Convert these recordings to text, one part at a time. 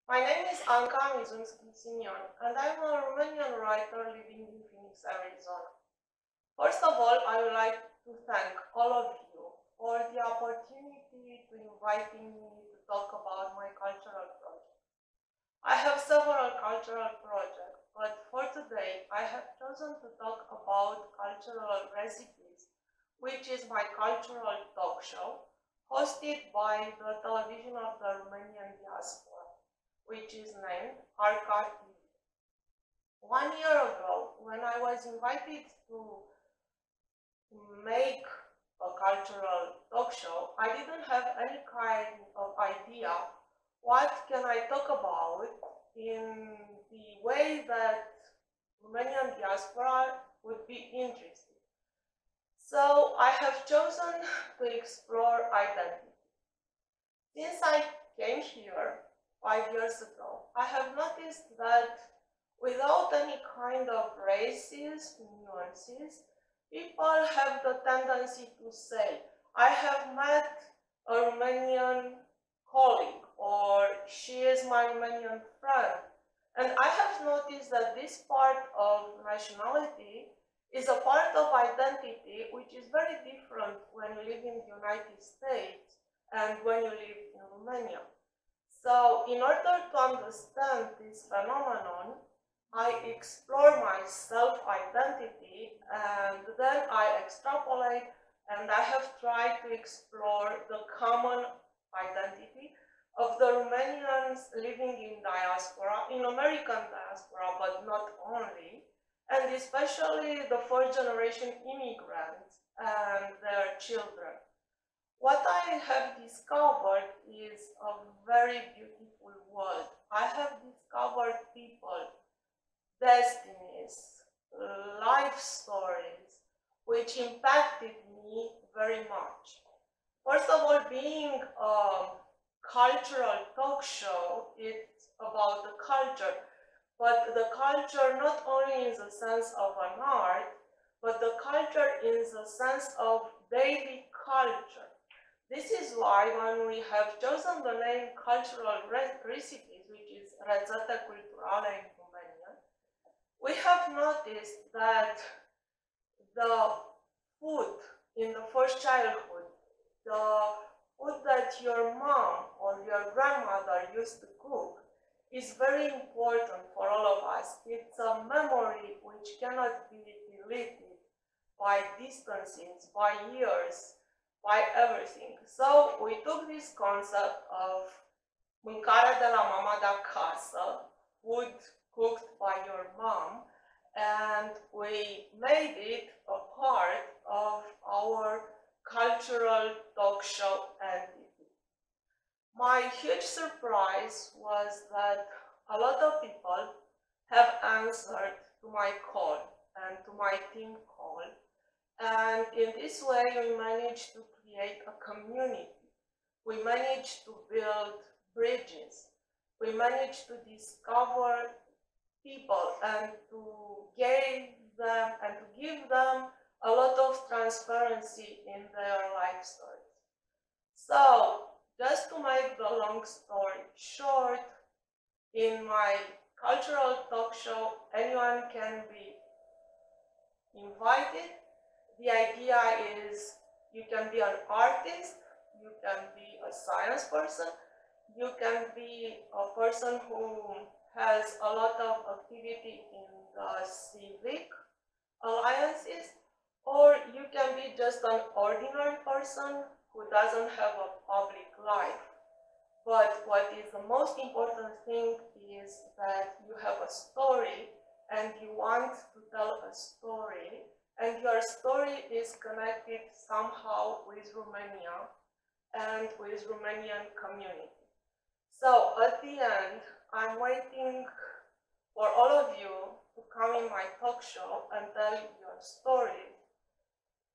My name is Anca Mizumschi Simion, and I'm a Romanian writer living in Phoenix, Arizona. First of all, I would like to thank all of you for the opportunity to inviting me to talk about my cultural project. I have several cultural projects, but for today, I have chosen to talk about cultural recipes, which is my cultural talk show, hosted by the television of the Romanian diaspora, which is named Anca. 1 year ago, when I was invited to make a cultural talk show, I didn't have any kind of idea what can I talk about in the way that Romanian diaspora would be interested. So I have chosen to explore identity. Since I came here 5 years ago, I have noticed that without any kind of racist nuances, people have the tendency to say, I have met a Romanian colleague, or she is my Romanian friend. And I have noticed that this part of nationality is a part of identity which is very different when you live in the United States and when you live in Romania. So in order to understand this phenomenon, I explore my self-identity and then I extrapolate, and I have tried to explore the common identity of the Romanians living in diaspora, in American diaspora, but not only, and especially the fourth generation immigrants and their children. What I have discovered is a very beautiful world. I have discovered people, destinies, life stories, which impacted me very much. First of all, being a cultural talk show, it's about the culture, but the culture not only in the sense of an art, but the culture in the sense of daily culture. This is why when we have chosen the name cultural recipes, which is rețete culturale in Romanian, we have noticed that the food in the first childhood, the food that your mom or your grandmother used to cook, is very important for all of us. It's a memory which cannot be deleted by distances, by years, by everything. So we took this concept of mâncare de la mama de acasă, food cooked by your mom, and we made it a part of our cultural talk show entity. My huge surprise was that a lot of people have answered to my call and to my team call, and in this way we managed to create a community. We managed to build bridges. We managed to discover people and to give them a lot of transparency in their life stories. So, just to make the long story short, in my cultural talk show, anyone can be invited. The idea is you can be an artist, you can be a science person, you can be a person who has a lot of activity in the civic alliances, or you can be just an ordinary person who doesn't have a public life. But what is the most important thing is that you have a story and you want to tell a story, and your story is connected somehow with Romania and with Romanian community. So at the end, I'm waiting for all of you to come in my talk show and tell your story,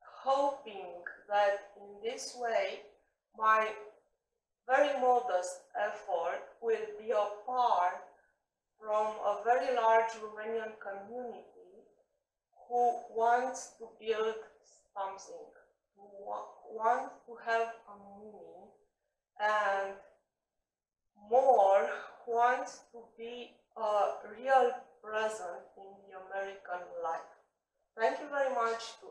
hoping that in this way my very modest effort will be a part from a very large Romanian community who wants to build something, who wants to have a meaning, and more, who wants to be a real present in the American life. Thank you very much to